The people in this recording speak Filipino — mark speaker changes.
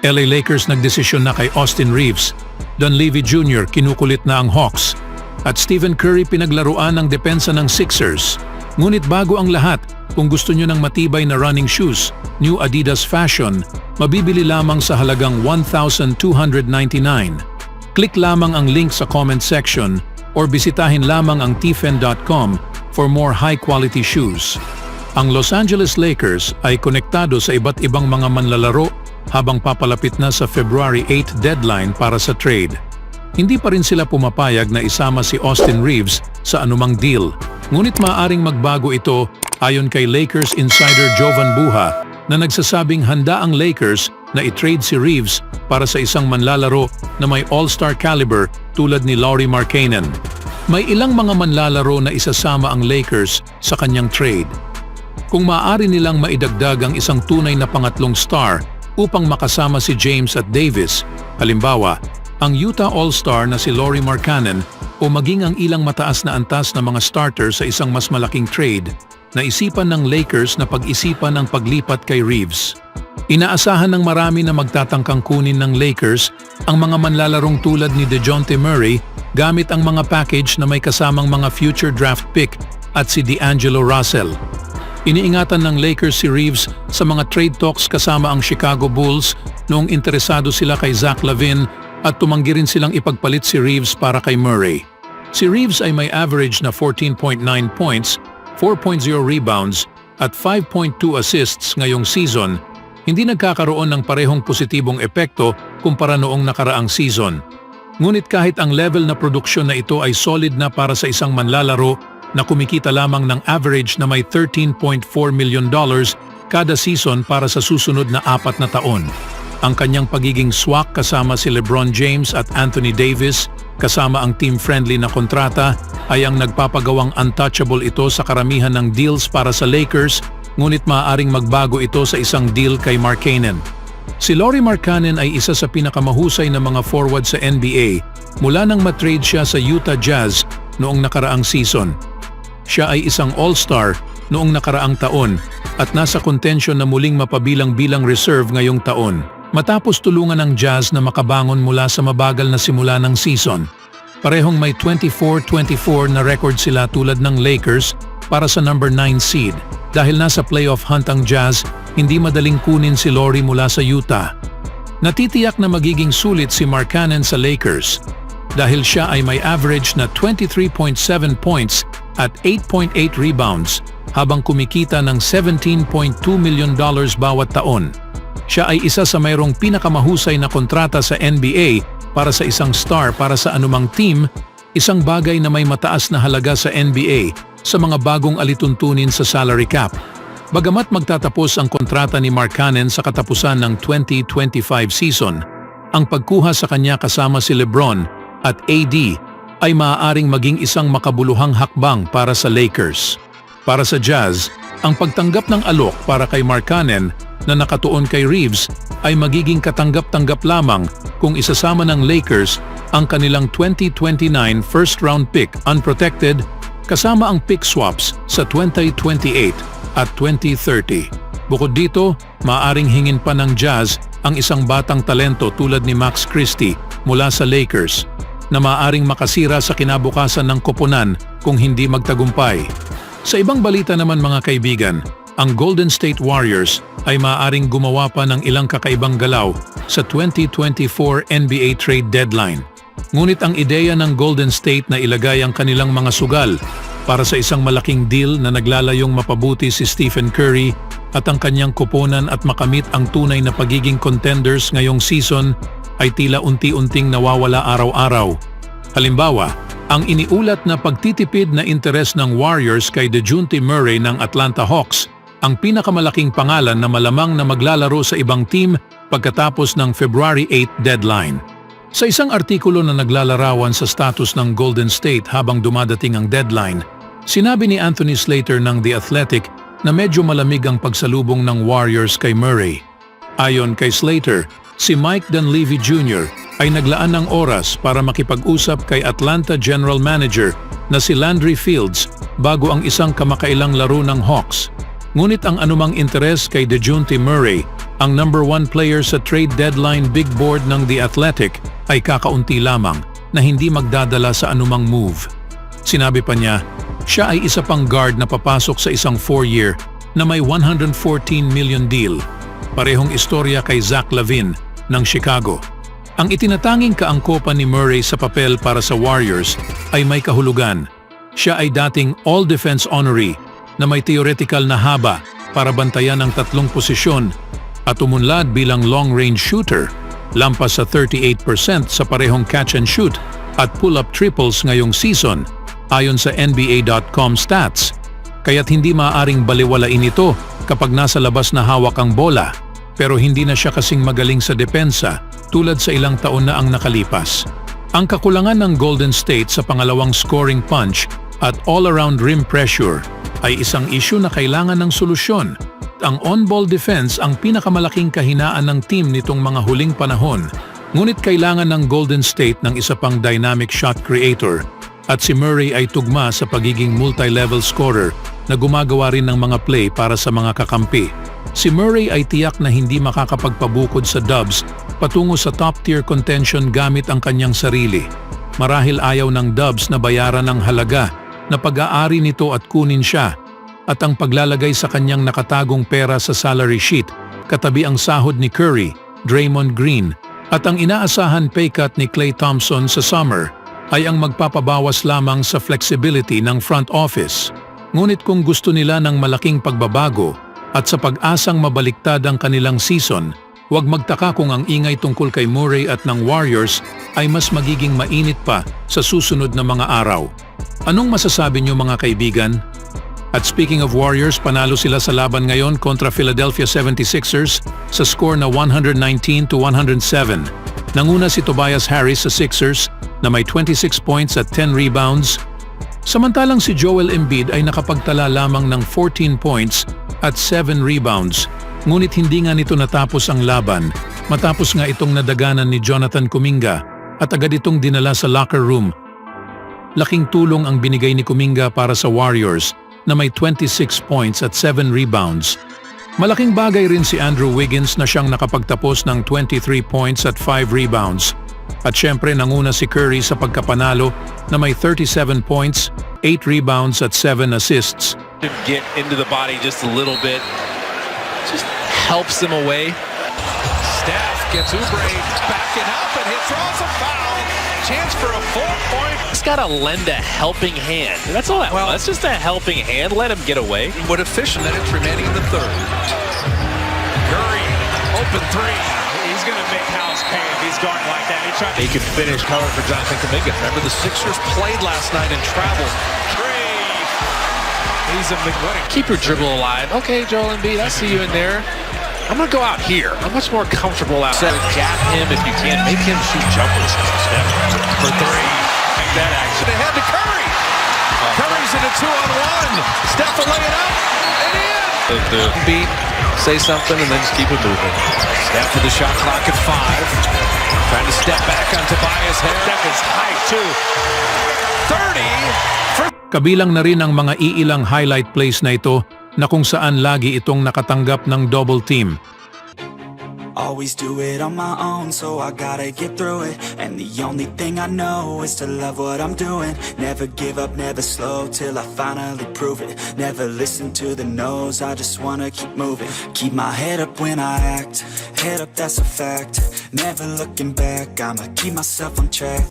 Speaker 1: LA Lakers nagdesisyon na kay Austin Reeves, Dunleavy Jr. kinukulit na ang Hawks, at Stephen Curry pinaglaruan ng depensa ng Sixers. Ngunit bago ang lahat, kung gusto nyo ng matibay na running shoes, New Adidas Fashion, mabibili lamang sa halagang $1,299. Click lamang ang link sa comment section or bisitahin lamang ang tfen.com for more high-quality shoes. Ang Los Angeles Lakers ay konektado sa iba't ibang mga manlalaro habang papalapit na sa February 8 deadline para sa trade. Hindi pa rin sila pumapayag na isama si Austin Reeves sa anumang deal. Ngunit maaaring magbago ito ayon kay Lakers insider Jovan Buha na nagsasabing handa ang Lakers na i-trade si Reeves para sa isang manlalaro na may all-star caliber tulad ni Lauri Markkanen. May ilang mga manlalaro na isasama ang Lakers sa kanyang trade. Kung maaari nilang maidagdag ang isang tunay na pangatlong star upang makasama si James at Davis, halimbawa, ang Utah All-Star na si Lauri Markkanen o maging ang ilang mataas na antas na mga starter sa isang mas malaking trade, naisipan ng Lakers na pag-isipan ang paglipat kay Reeves. Inaasahan ng marami na magtatangkang kunin ng Lakers ang mga manlalarong tulad ni DeJounte Murray gamit ang mga package na may kasamang mga future draft pick at si D'Angelo Russell. Iniingatan ng Lakers si Reeves sa mga trade talks kasama ang Chicago Bulls noong interesado sila kay Zach LaVine at tumanggi rin silang ipagpalit si Reeves para kay Murray. Si Reeves ay may average na 14.9 points, 4.0 rebounds at 5.2 assists ngayong season, hindi nagkakaroon ng parehong positibong epekto kumpara noong nakaraang season. Ngunit kahit ang level na produksyon na ito ay solid na para sa isang manlalaro na kumikita lamang ng average na may $13.4 million kada season para sa susunod na 4 na taon. Ang kanyang pagiging swak kasama si LeBron James at Anthony Davis kasama ang team-friendly na kontrata ay ang nagpapagawang untouchable ito sa karamihan ng deals para sa Lakers, ngunit maaaring magbago ito sa isang deal kay Markkanen. Si Lauri Markkanen ay isa sa pinakamahusay na mga forward sa NBA mula nang matrade siya sa Utah Jazz noong nakaraang season. Siya ay isang all-star noong nakaraang taon at nasa contention na muling mapabilang-bilang reserve ngayong taon. Matapos tulungan ng Jazz na makabangon mula sa mabagal na simula ng season. Parehong may 24-24 na record sila tulad ng Lakers para sa number 9 seed. Dahil nasa playoff hunt ang Jazz, hindi madaling kunin si Lauri mula sa Utah. Natitiyak na magiging sulit si Markkanen sa Lakers dahil siya ay may average na 23.7 points at 8.8 rebounds habang kumikita ng $17.2 million bawat taon. Siya ay isa sa mayroong pinakamahusay na kontrata sa NBA para sa isang star para sa anumang team, isang bagay na may mataas na halaga sa NBA sa mga bagong alituntunin sa salary cap. Bagamat magtatapos ang kontrata ni Markkanen sa katapusan ng 2025 season, ang pagkuha sa kanya kasama si LeBron at AD ay maaaring maging isang makabuluhang hakbang para sa Lakers. Para sa Jazz, ang pagtanggap ng alok para kay Markkanen na nakatuon kay Reeves ay magiging katanggap-tanggap lamang kung isasama ng Lakers ang kanilang 2029 first-round pick unprotected kasama ang pick swaps sa 2028 at 2030. Bukod dito, maaaring hingin pa ng Jazz ang isang batang talento tulad ni Max Christie mula sa Lakers na maaaring makasira sa kinabukasan ng koponan kung hindi magtagumpay. Sa ibang balita naman mga kaibigan, ang Golden State Warriors ay maaaring gumawa pa ng ilang kakaibang galaw sa 2024 NBA trade deadline. Ngunit ang ideya ng Golden State na ilagay ang kanilang mga sugal para sa isang malaking deal na naglalayong mapabuti si Stephen Curry at ang kanyang koponan at makamit ang tunay na pagiging contenders ngayong season ay tila unti-unting nawawala araw-araw. Halimbawa, ang iniulat na pagtitipid na interes ng Warriors kay DeJounte Murray ng Atlanta Hawks, ang pinakamalaking pangalan na malamang na maglalaro sa ibang team pagkatapos ng February 8 deadline. Sa isang artikulo na naglalarawan sa status ng Golden State habang dumadating ang deadline, sinabi ni Anthony Slater ng The Athletic na medyo malamig ang pagsalubong ng Warriors kay Murray. Ayon kay Slater, si Mike Dunleavy Jr. ay naglaan ng oras para makipag-usap kay Atlanta General Manager na si Landry Fields bago ang isang kamakailang laro ng Hawks. Ngunit ang anumang interes kay DeJounte Murray Ang number 1 player sa trade deadline big board ng The Athletic ay kakaunti lamang na hindi magdadala sa anumang move. Sinabi pa niya, siya ay isa pang guard na papasok sa isang 4-year na may $114 million deal. Parehong istorya kay Zach LaVine ng Chicago. Ang itinatanging kaangkopan ni Murray sa papel para sa Warriors ay may kahulugan. Siya ay dating All-Defense honoree na may theoretical na haba para bantayan ang 3 posisyon at umunlad bilang long-range shooter, lampas sa 38% sa parehong catch and shoot at pull-up triples ngayong season ayon sa NBA.com stats. Kaya't hindi maaaring baliwalain ito kapag nasa labas na hawak ang bola, pero hindi na siya kasing magaling sa depensa tulad sa ilang taon na ang nakalipas. Ang kakulangan ng Golden State sa pangalawang scoring punch at all-around rim pressure ay isang issue na kailangan ng solusyon. Ang on-ball defense ang pinakamalaking kahinaan ng team nitong mga huling panahon, ngunit kailangan ng Golden State ng isa pang dynamic shot creator at si Murray ay tugma sa pagiging multi-level scorer na gumagawa rin ng mga play para sa mga kakampi. Si Murray ay tiyak na hindi makakapagpabukod sa Dubs patungo sa top-tier contention gamit ang kanyang sarili. Marahil ayaw ng Dubs na bayaran ng halaga na pag-aari nito at kunin siya, at ang paglalagay sa kanyang nakatagong pera sa salary sheet, katabi ang sahod ni Curry, Draymond Green, at ang inaasahan pay cut ni Klay Thompson sa summer, ay ang magpapabawas lamang sa flexibility ng front office. Ngunit kung gusto nila ng malaking pagbabago at sa pag-asang mabaliktad ang kanilang season, huwag magtaka kung ang ingay tungkol kay Murray at ng Warriors ay mas magiging mainit pa sa susunod na mga araw. Anong masasabi niyo mga kaibigan? At speaking of Warriors, panalo sila sa laban ngayon kontra Philadelphia 76ers sa score na 119-107. Nanguna si Tobias Harris sa Sixers na may 26 points at 10 rebounds. Samantalang si Joel Embiid ay nakapagtala lamang ng 14 points at 7 rebounds. Ngunit hindi nga nito natapos ang laban matapos nga itong nadaganan ni Jonathan Kuminga at agad itong dinala sa locker room. Laking tulong ang binigay ni Kuminga para sa Warriors na may 26 points at 7 rebounds. Malaking bagay rin si Andrew Wiggins na siyang nakapagtapos ng 23 points at 5 rebounds. At syempre nanguna si Curry sa pagkapanalo na may 37 points, 8 rebounds at 7 assists.
Speaker 2: Get into the body just a little bit, just helps them away. Steph gets Oubre backing up and hits draws a foul. Chance for a 4-point. He's got to lend a helping hand. That's all that was. That's just a helping hand. Let him get away.
Speaker 3: What efficient minutes remaining in the third.
Speaker 2: Curry, open three. He's going to make house pay if he's guarding like that. He could finish color for Jonathan Kuminga.
Speaker 3: Remember the Sixers played last night and traveled.
Speaker 2: He's a McWinning. Keep your dribble alive. Okay, Joel Embiid, I see you in there. I'm going to go out here. I'm much more comfortable out there. Gap him if you can. Make him shoot jumpers. For three. Make that action. Ahead to Curry. Curry's in a 2-on-1. Steph will lay it up. And in.
Speaker 3: Beat, say something, and then just keep it moving.
Speaker 2: Steph to the shot clock at 5. Trying to step back on Tobias Harris. Steph is high, too. 30.
Speaker 1: Kabilang na rin ang mga iilang highlight plays na ito na kung saan lagi itong nakatanggap ng double team.
Speaker 4: Always do it on my own, so I gotta get through it. And the only thing I know is to love what I'm doing. Never give up, never slow, till I finally prove it. Never listen to the no's, I just wanna keep moving. Keep my head up when I act, head up, that's a fact. Never looking back, I'ma keep myself on track.